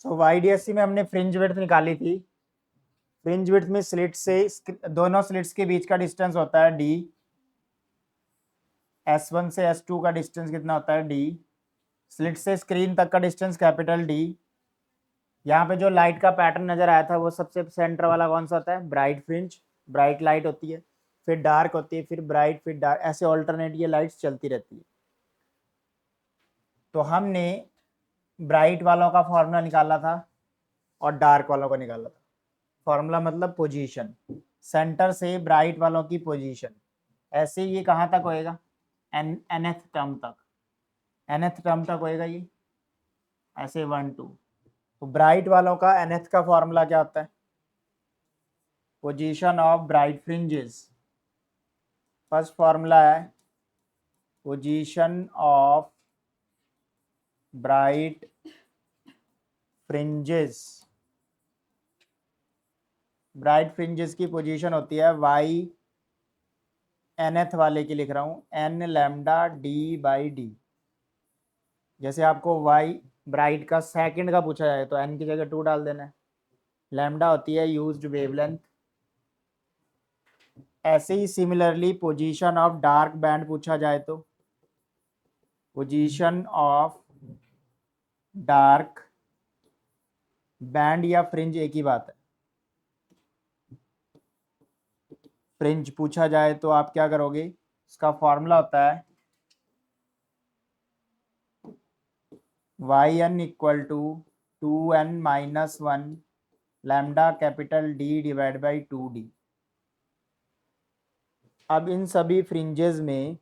सो YDSC में हमने fringe width निकाली थी। फ्रिंज विड्थ में स्लिट से दोनों स्लिट्स के बीच का डिस्टेंस होता है D। S1 से S2 का डिस्टेंस कितना होता है D। स्लिट से स्क्रीन तक का डिस्टेंस कैपिटल D। यहाँ पे जो लाइट का पैटर्न नजर आया था वो सबसे सेंटर वाला कौन सा होता है, ब्राइट फ्रिंज। ब्राइट लाइट होती है, फिर डार्क होती है, फिर ब्राइट, फिर डार्क, ऐसे ऑल्टरनेट ये लाइट्स चलती रहती है। तो हमने ब्राइट वालों का फॉर्मूला निकाला था और डार्क वालों का निकाला था। फॉर्मूला मतलब पोजीशन, सेंटर से ब्राइट वालों की पोजीशन। ऐसे ये कहाँ तक होएगा, nth टर्म तक, nth टर्म तक होएगा ये ऐसे 1 2। तो ब्राइट वालों का nth का फॉर्मूला क्या होता है, position of bright fringes. First formula है position of bright fringes. Bright fringes की पोजीशन होती है y, nth वाले की लिख रहा हूँ n लैम्डा d/d। जैसे आपको y ब्राइट का सेकंड का पूछा जाए तो n की जगह 2 डाल देना है। लैम्डा होती है यूज्ड वेवलेंथ। ऐसे ही similarly position of dark band पूछा जाए तो पोजीशन ऑफ डार्क बैंड या फ्रिंज एक ही बात है। फ्रिंज पूछा जाए तो आप क्या करोगे, इसका फॉर्मूला होता है yn equal to 2n-1 lambda capital D divide by 2d। अब इन सभी फ्रिंजेस में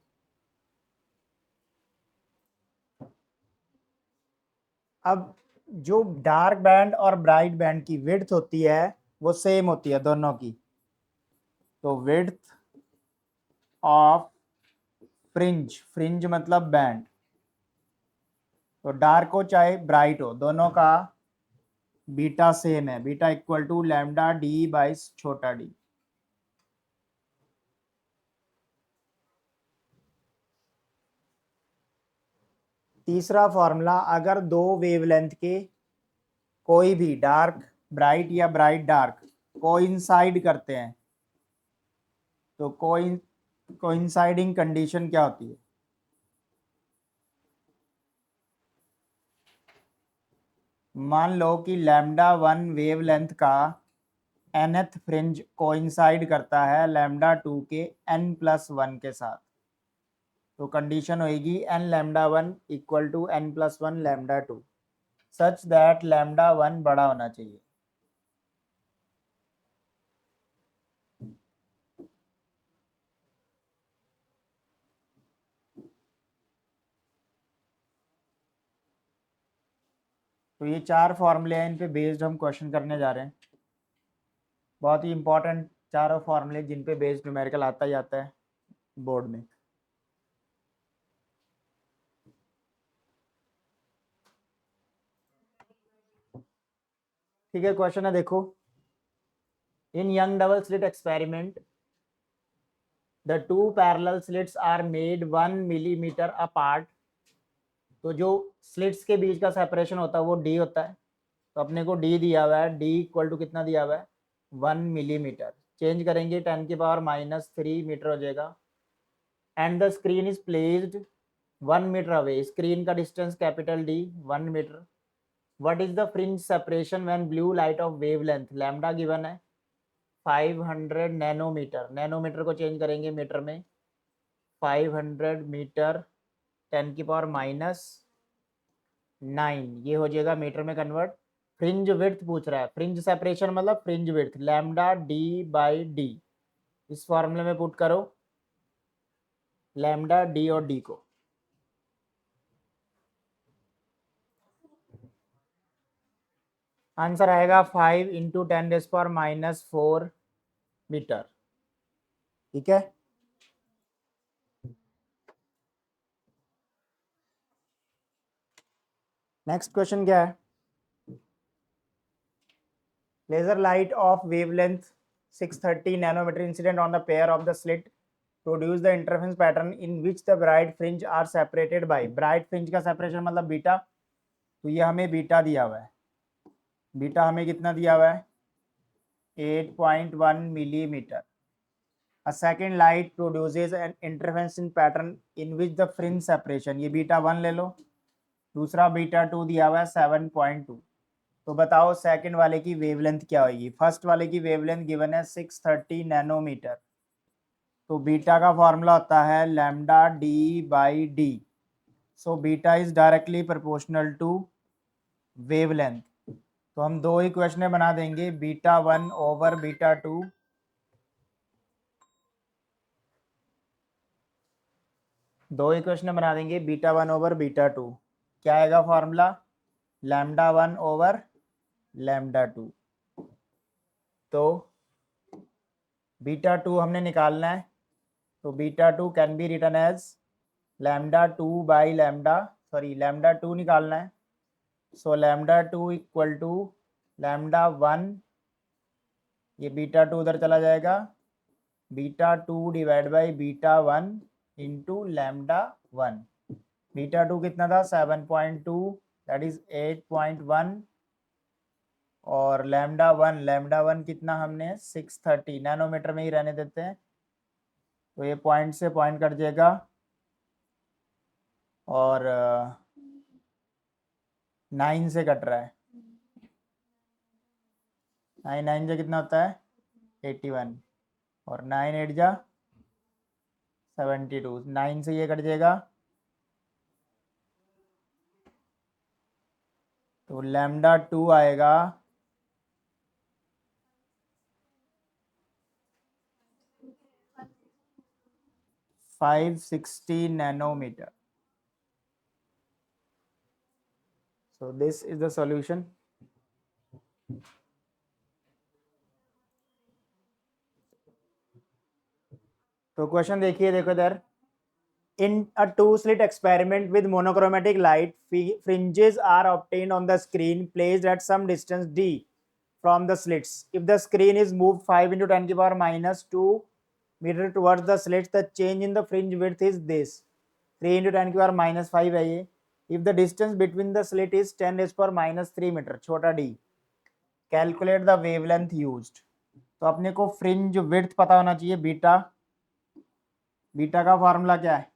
अब जो डार्क बैंड और ब्राइट बैंड की विड्थ होती है वो सेम होती है दोनों की। तो विड्थ ऑफ फ्रिंज, फ्रिंज मतलब बैंड, तो डार्क हो चाहे ब्राइट हो दोनों का बीटा सेम है। Beta equal to lambda d/, छोटा d। तीसरा फॉर्मूला, अगर दो वेवलेंथ के कोई भी डार्क ब्राइट या ब्राइट डार्क कोइंसाइड करते हैं तो कोइंसाइडिंग कंडीशन क्या होती है। मान लो कि λ1 वेवलेंथ का nth फ्रिंज कोइंसाइड करता है λ2 के n+1 के साथ, तो कंडीशन होगी n λ1 equal to n+1 λ2 such that λ1 बड़ा होना चाहिए। तो ये 4 फॉर्मूले हैं, इन पे बेस्ड हम क्वेश्चन करने जा रहे हैं। बहुत ही इंपॉर्टेंट चारों फॉर्मूले जिन पे बेस्ड न्यूमेरिकल आता ही आता है बोर्ड में। ठीक है, क्वेश्चन है देखो, in Young double slit experiment the two parallel slits are made 1 millimetre apart. तो जो स्लिट्स के बीच का सेपरेशन होता है वो d होता है, तो अपने को d दिया हुआ है, d इक्वल टू कितना दिया हुआ है 1 मिलीमीटर। चेंज करेंगे 10⁻³ मीटर हो जाएगा। And the screen is placed 1 metre away, screen का distance capital D 1 metre. What is the fringe separation when blue light of wavelength, lambda given है 500 नैनोमीटर। नैनोमीटर को चेंज करेंगे मीटर में, 500 metre 10⁻⁹ ये हो जाएगा मीटर में कन्वर्ट। फ्रिंज विड्थ पूछ रहा है, फ्रिंज सेपरेशन मतलब फ्रिंज विड्थ λd/d। इस फॉर्मूले में पुट करो लैम्डा d और d को। आंसर आएगा 5 × 10⁻⁴ मीटर। ठीक है, नेक्स्ट क्वेश्चन क्या है, laser light of wavelength 630 nanometre incident on the pair of the slit produce the interference pattern in which the bright fringe are separated by. Bright fringe का separation मतलब beta, तो ये हमें beta दिया हुआ है। बीटा हमें कितना दिया हुआ है 8.1 millimetre. A second light produces an interference in pattern in which the fringe separation, ये बीटा 1 ले लो, दूसरा बीटा 2 दिया हुआ है 7.2. तो बताओ सेकंड वाले की वेवलेंथ क्या होगी. फर्स्ट वाले की वेवलेंथ गिवन है 630 नैनोमीटर. तो बीटा का फॉर्मूला होता है lambda D by D. So beta is directly proportional to wavelength. तो हम दो इक्वेशनें बना देंगे, बीटा 1 ओवर बीटा 2. दो इक्वेशन बना देंगे, बीटा 1 ओवर बीटा 2. क्या आएगा फॉर्मूला लैम्डा 1 ओवर लैम्डा 2. तो बीटा 2 हमने निकालना है. तो beta 2 can be written as lambda 2 by lambda, sorry lambda 2 निकालना है. So lambda 2 equal to lambda 1, ये बीटा 2 उधर चला जाएगा, beta 2 divide by beta 1 into lambda 1. Beta 2 कितना था 7.2, दैट इज 8.1. और लैम्डा 1 कितना हमने 630 नैनोमीटर में ही रहने देते हैं. तो ये पॉइंट से पॉइंट कट जाएगा और 9 से कट रहा है. 9 से कितना होता है 81 और 9 8 जा 72. 9 से ये कट जाएगा. तो लैम्डा 2 आएगा 560 nanometer. So this is the solution. तो क्वेश्चन देखिए, देखो इधर. In a two-slit experiment with monochromatic light, fringes are obtained on the screen placed at some distance d from the slits. If the screen is moved 5 into 10 to the power minus 2 meter towards the slits, the change in the fringe width is this. 3 into 10 to the power minus 5 है ये. If the distance between the slit is 10 raised to the power minus 3 meter, छोटा d, calculate the wavelength used. तो अपने को fringe width पता होना चाहिए beta. Beta का फॉर्मूला क्या है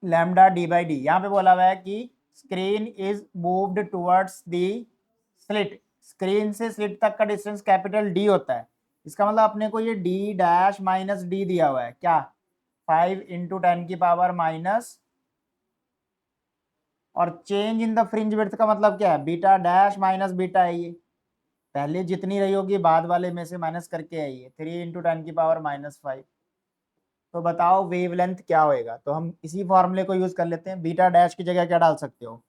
लैम्डा डी बाई डी. यहाँ पे बोला हुआ है कि screen is moved towards the slit. Screen से स्लिट तक का डिस्टेंस कैपिटल डी होता है. इसका मतलब अपने को ये डी डैश माइनस डी दिया हुआ है. क्या 5 इंटू 10 की पावर माइनस, और change in the fringe width का मतलब क्या है बीटा डैश माइनस बीटा है. ये पहले जितनी रही होगी बाद वाले में से माइनस करके है. ये 3 इंटू 10 की पावर माइनस 5. तो बताओ वेवलेंथ क्या होएगा. तो हम इसी फॉर्मूले को यूज कर लेते हैं. बीटा डैश की जगह क्या डाल सकते हो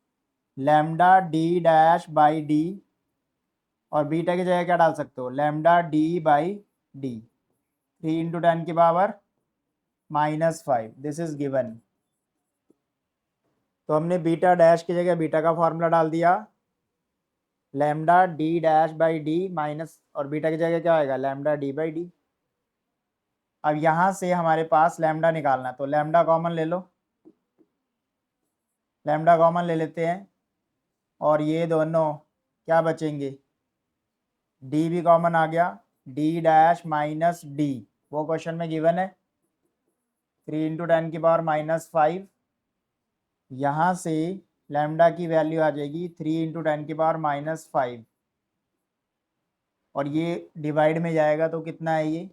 lambda D dash by D, और बीटा की जगह क्या डाल सकते हो lambda D by D. 3 into 10 की power minus 5, this is given. तो हमने बीटा डैश की जगह बीटा का फॉर्मूला डाल दिया lambda D dash by D minus, और बीटा की जगह क्या आएगा लैम्डा डी बाई डी. अब यहाँ से हमारे पास लैम्डा निकालना है. तो लैम्डा कॉमन ले लो, लैम्डा कॉमन ले लेते हैं, और ये दोनों क्या बचेंगे डी भी कॉमन आ गया, डी डैश माइनस डी वो क्वेश्चन में गिवन है. 3 इंटू 10 की पावर माइनस 5. यहाँ से लैम्डा की वैल्यू आ जाएगी 3 इंटू 10 की पावर माइनस 5, और ये डिवाइड में जाएगा तो कितना है ये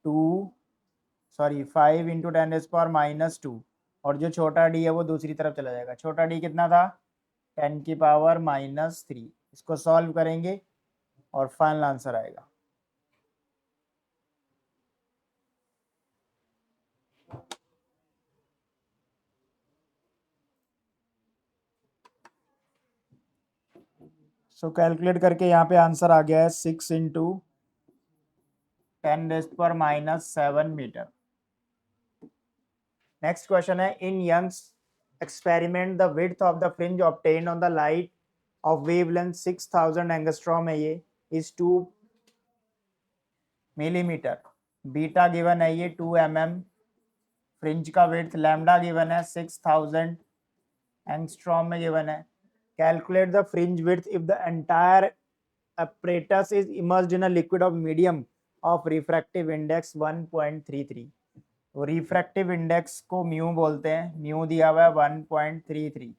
5 इंटू 10 रेज़ पावर माइनस 2, और जो छोटा डी है वो दूसरी तरफ चला जाएगा. छोटा डी कितना था 10 की पावर माइनस 3. इसको सॉल्व करेंगे और फाइनल आंसर आएगा. सो कैलकुलेट करके यहाँ पे आंसर आ गया है 6 into 10 raise power minus 7 metre. Next question है in Young's experiment the width of the fringe obtained on the light of wavelength 6000 angstrom है ये इज 2 मिलीमीटर. बीटा गिवन है ये 2 mm. फ्रिंज का विड्थ लैम्डा गिवन है 6000 angstrom में given है. Calculate the fringe width if the entire apparatus is immersed in a liquid of medium of refractive index 1.33. तो refractive index को mu बोलते हैं, म्यू दिया हुआ है 1.33।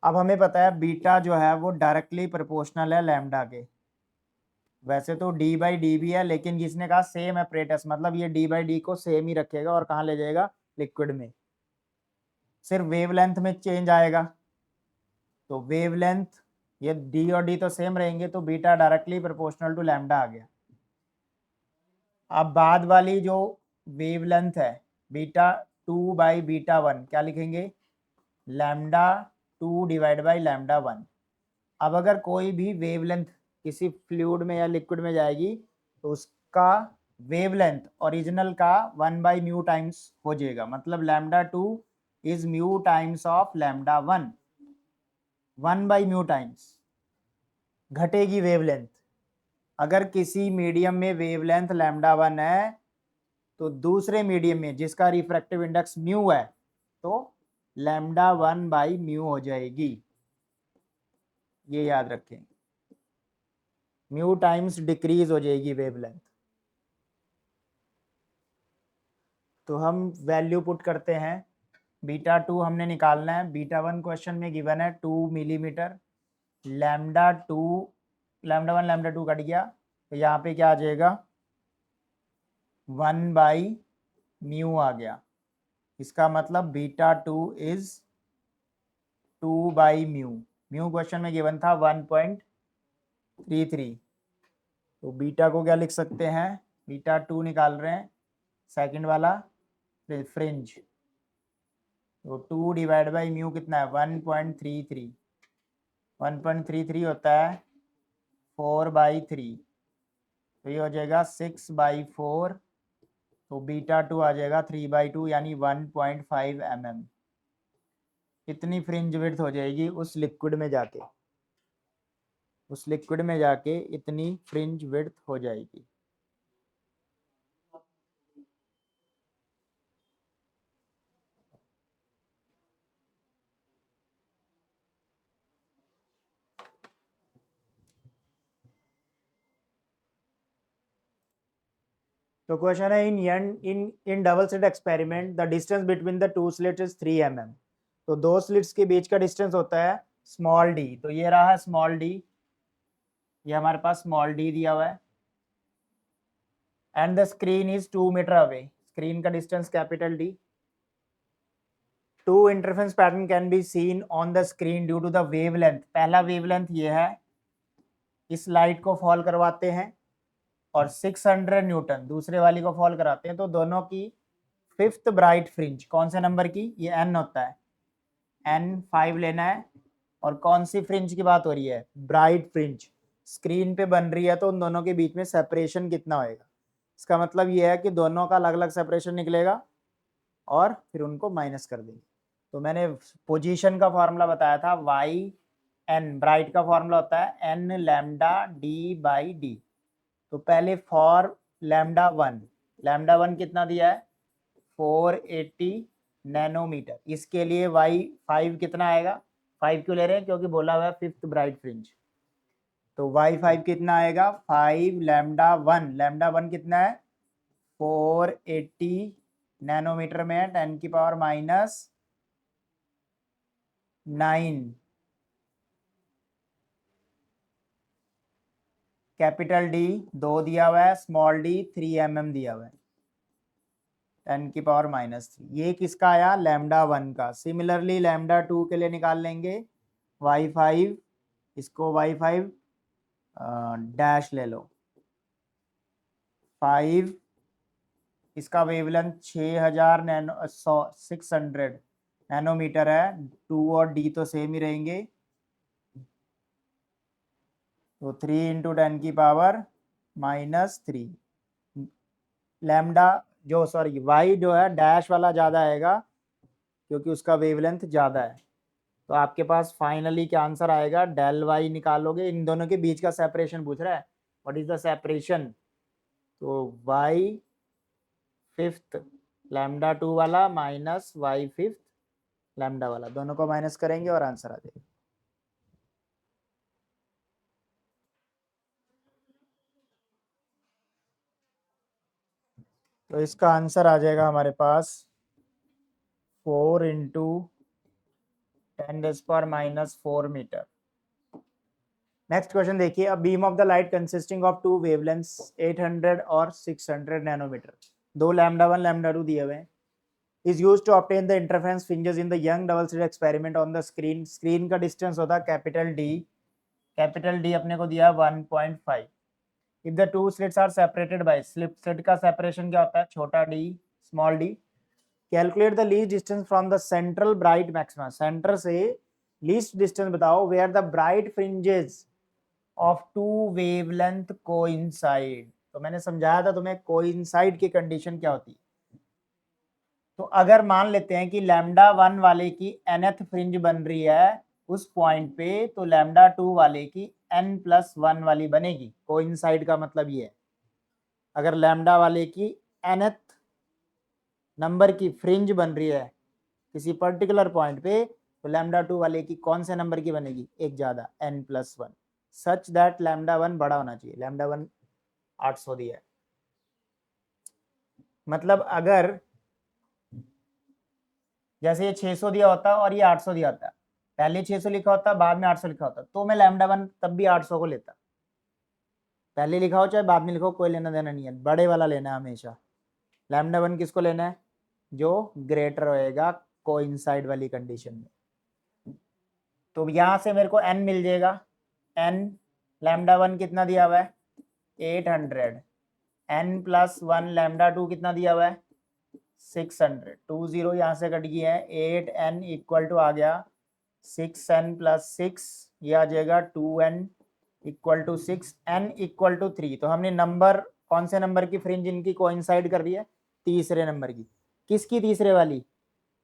अब हमें पता है बीटा जो है वो डायरेक्टली प्रोपोर्शनल है लैम्डा के। वैसे तो डी बाई डी भी है, लेकिन जिसने कहा सेम एपरेटस, मतलब ये डी बाई डी को सेम ही रखेगा और कहाँ ले जाएगा, लिक्विड में। सिर्फ वेवलेंथ में चेंज आएगा, तो वेवलेंथ ये डी और डी तो सेम रहेंगे, तो beta directly proportional to lambda आ गया। अब बाद वाली जो वेवलेंथ है बीटा 2 बाई बीटा 1, क्या लिखेंगे, लैम्डा 2 डिवाइड बाई लैम्डा 1। अब अगर कोई भी वेवलेंथ किसी फ्लूइड में या लिक्विड में जाएगी तो उसका वेवलेंथ ओरिजिनल का 1 बाई म्यू टाइम्स हो जाएगा, मतलब lambda 2 is mu times of lambda 1, 1 by mu times घटेगी वेवलेंथ। अगर किसी मीडियम में वेवलेंथ लैम्डा 1 है तो दूसरे मीडियम में जिसका रिफ्रैक्टिव इंडेक्स म्यू है तो लैम्डा 1 बाई म्यू हो जाएगी, ये याद रखें, म्यू टाइम्स डिक्रीज हो जाएगी वेवलेंथ। तो हम वैल्यू पुट करते हैं, बीटा 2 हमने निकालना है, बीटा 1 क्वेश्चन में गिवन है 2 millimetre, lambda 2, lambda 1 lambda 2 cut गया, तो यहाँ पे क्या आ जाएगा, 1 बाई म्यू आ गया। इसका मतलब beta 2 is 2 by mu, mu question में गिवन था 1.33, तो बीटा को क्या लिख सकते हैं, बीटा 2 निकाल रहे हैं, सेकंड वाला फ्रिंज, तो 2 डिवाइड बाई म्यू कितना है 1.33, 1.33 होता है 4/3, तो ये हो जाएगा 6/4, तो बीटा 2 आ जाएगा 3/2 यानी 1.5 mm। इतनी फ्रिंज विड्थ हो जाएगी उस लिक्विड में जाके, उस लिक्विड में जाके इतनी फ्रिंज विड्थ हो जाएगी। तो क्वेश्चन है in double slit experiment the distance between the two slits is 3 mm। तो दो स्लिट्स के बीच का डिस्टेंस होता है स्मॉल डी, तो ये रहा स्मॉल डी, ये हमारे पास स्मॉल डी दिया हुआ है, and the screen is 2 metre away, screen का distance capital D. Two interference pattern can be seen on the screen due to the wavelength. पहला वेवलेंथ ये है, इस लाइट को फॉल करवाते हैं और 600 न्यूटन दूसरे वाली को फॉल कराते हैं, तो दोनों की फिफ्थ ब्राइट फ्रिंज कौन से नंबर की, ये n होता है, n5 लेना है। और कौन सी फ्रिंज की बात हो रही है, ब्राइट फ्रिंज स्क्रीन पे बन रही है, तो उन दोनों के बीच में सेपरेशन कितना होएगा, इसका मतलब ये है कि दोनों का अलग अलग सेपरेशन निकलेगा और फिर उनको माइनस कर देंगे। तो मैंने पोजीशन का फॉर्मूला बताया था, वाई एन, ब्राइट का फॉर्मूला होता है n lambda D by D. तो पहले फॉर लैम्डा 1 कितना दिया है 480 नैनोमीटर, इसके लिए y5 कितना आएगा, 5 क्यों ले रहे हैं, क्योंकि बोला हुआ है फिफ्थ ब्राइट फ्रिंज, तो y5 कितना आएगा 5 लैम्डा 1 कितना है 480 नैनोमीटर में है, 10 की पावर -9, कैपिटल डी 2 दिया हुआ है, स्मॉल डी 3 mm दिया हुआ है, 10 की पावर -3। ये किसका आया, लैम्डा 1 का। सिमिलरली लैम्डा 2 के लिए निकाल लेंगे y5, इसको y5 डैश ले लो, 5, इसका वेवलेंथ 600 नैनोमीटर है, 2 और डी तो सेम ही रहेंगे, तो 3 × 10 की पावर -3। लैम्डा जो सॉरी y जो है डैश वाला ज़्यादा आएगा क्योंकि उसका वेवलेंथ ज़्यादा है, तो आपके पास फाइनली क्या आंसर आएगा, डेल y निकालोगे, इन दोनों के बीच का सेपरेशन पूछ रहा है, व्हाट इज द सेपरेशन, तो y5 लैम्डा 2 वाला माइनस y5 लैम्डा वाला, दोनों को माइनस करेंगे और आंसर आ जाएगा। तो इसका आंसर आ जाएगा हमारे पास 4 इंटू 10⁻⁴ मीटर। नेक्स्ट क्वेश्चन देखिए, a beam of the light consisting of two wavelengths 800 और 600 नैनोमीटर, दो λ1 λ2 दिए हुए हैं, is used to obtain the interference fringes in the Young double slit experiment on the screen। Screen का distance होता है capital D अपने को दिया 1.5। if the two slits are separated by, slit का सेपरेशन क्या होता है, छोटा D small D. Calculate the least distance from the central bright maxima, centre से लीस्ट डिस्टेंस बताओ where the bright fringes of two wavelength coincide. तो मैंने समझाया था तुम्हें कोइंसाइड की कंडीशन क्या होती है। तो अगर मान लेते हैं कि λ1 वाले की nth फ्रिंज बन रही है उस पॉइंट पे, तो λ2 वाले की n+1 वाली बनेगी। कोइंसाइड का मतलब ये है, अगर लैम्डा वाले की nth नंबर की फ्रिंज बन रही है किसी पर्टिकुलर पॉइंट पे, तो λ2 वाले की कौन से नंबर की बनेगी, एक ज़्यादा, n+1, सच दैट λ1 बड़ा होना चाहिए। λ1 800 दिया है, मतलब अगर जैसे ये 600 दिया होता और ये 800 दिया होता, पहले 600 लिखा होता बाद में 800 लिखा होता, तो मैं λ1 तब भी 800 को लेता। पहले लिखा हो चाहे बाद में लिखो, कोई लेना देना नहीं है, बड़े वाला लेना है हमेशा। λ1 किसको लेना है, जो ग्रेटर होएगा कोइंसाइड वाली कंडीशन में। तो यहाँ से मेरे को n मिल जाएगा, n λ1 कितना दिया हुआ है 800, n+1 λ2 कितना दिया हुआ है 600, 2 0 यहाँ से कट गया है, 8n इक्वल टू आ गया 6n+6, ये आ जाएगा 2n equal to 6, n equal to 3। तो हमने नंबर, कौन से नंबर की फ्रिंज इनकी कोइंसाइड कर रही है, तीसरे नंबर की। किसकी तीसरे वाली,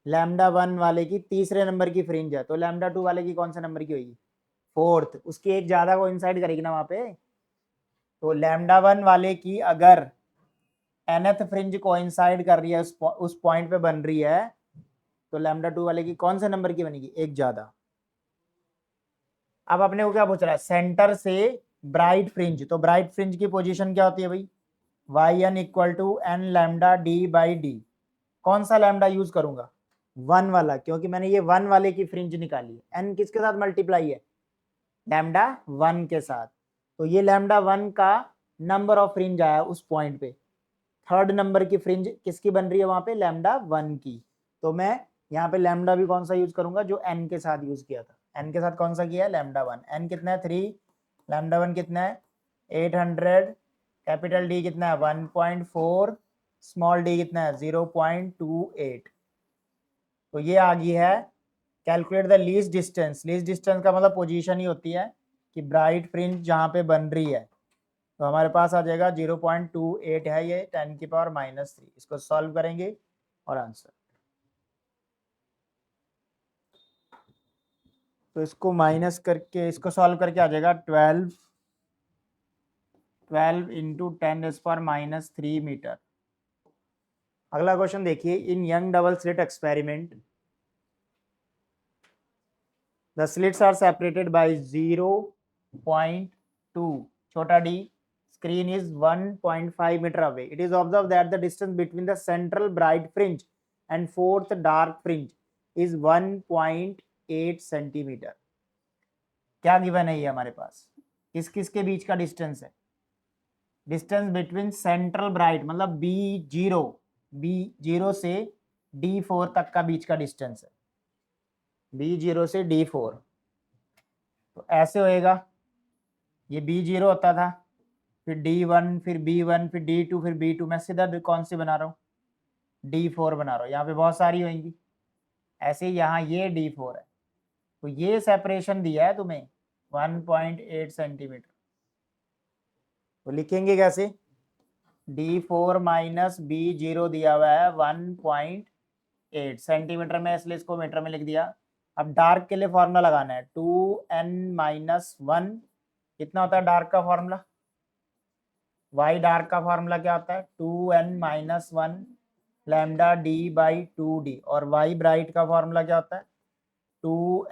λ1 वाले की तीसरे नंबर की फ्रिंज है, तो λ2 वाले की कौन से नंबर की होगी, फोर्थ, उसकी एक ज़्यादा कोइंसाइड करेगी ना वहाँ पे। तो λ1 वाले की अगर nth फ्रिंज कोइंसाइड कर रही है उस पॉइंट पे बन रही है, तो λ2 वाले की कौन से नंबर की बनेगी, एक ज्यादा। अब अपने को क्या पूछ रहा है, सेंटर से ब्राइट फ्रिंज, तो ब्राइट फ्रिंज की पोजीशन क्या होती है भाई, yn equal to n λd/d। कौन सा लैम्डा यूज करूंगा, 1 वाला, क्योंकि मैंने ये 1 वाले की फ्रिंज निकाली है। n किसके साथ मल्टीप्लाई है, λ1 के साथ, तो ये λ1 का नंबर ऑफ फ्रिंज आया उस पॉइंट पे। थर्ड नंबर की फ्रिंज किसकी बन रही है वहां पे, λ1 की। तो मैं यहाँ पे लैम्डा भी कौन सा यूज करूंगा, जो n के साथ यूज किया था। n के साथ कौन सा किया है, λ1। n कितना है 3, λ1 कितना है 800, कैपिटल D कितना है 1.4, स्मॉल d कितना है 0.28। तो ये आ गई है calculate the least distance. Least distance का मतलब पोजीशन ही होती है कि ब्राइट फ्रिंज जहाँ पे बन रही है। तो हमारे पास आ जाएगा 0.28 है ये 10⁻³ इसको सॉल्व करेंगे और आंसर। तो इसको माइनस करके इसको सॉल्व करके आ जाएगा 12 इंटू 10⁻³ मीटर। अगला क्वेश्चन देखिए, in Young double slit experiment the slits are separated by 0.2 छोटा d, screen is 1.5 meter away. It is observed that the distance between the central bright fringe and fourth dark fringe is 1.8 centimetre. क्या given है ये हमारे पास, किस किस के बीच का distance है, डिस्टेंस बिटवीन सेंट्रल ब्राइट मतलब B0 से D4 तक का बीच का डिस्टेंस है, B0 से D4। तो ऐसे होएगा, ये B0 होता था, फिर D1, फिर B1, फिर D2, फिर B2, मैं सीधा कौन सी बना रहा हूँ, D4 बना रहा हूँ। यहाँ पे बहुत सारी होंगी, ऐसे यहाँ ये D4 है, तो ये सेपरेशन दिया है तुम्हें 1.8 सेंटीमीटर। तो लिखेंगे कैसे, D4 माइनस B0 दिया हुआ है 1.8 सेंटीमीटर में, इसलिए इसको मीटर में लिख दिया। अब डार्क के लिए फॉर्मूला लगाना है, 2n-1 कितना होता है डार्क का फॉर्मूला, y डार्क का फॉर्मूला क्या होता है 2n-1 λd/2d, और y ब्राइट का फॉर्मूला क्या होता है 2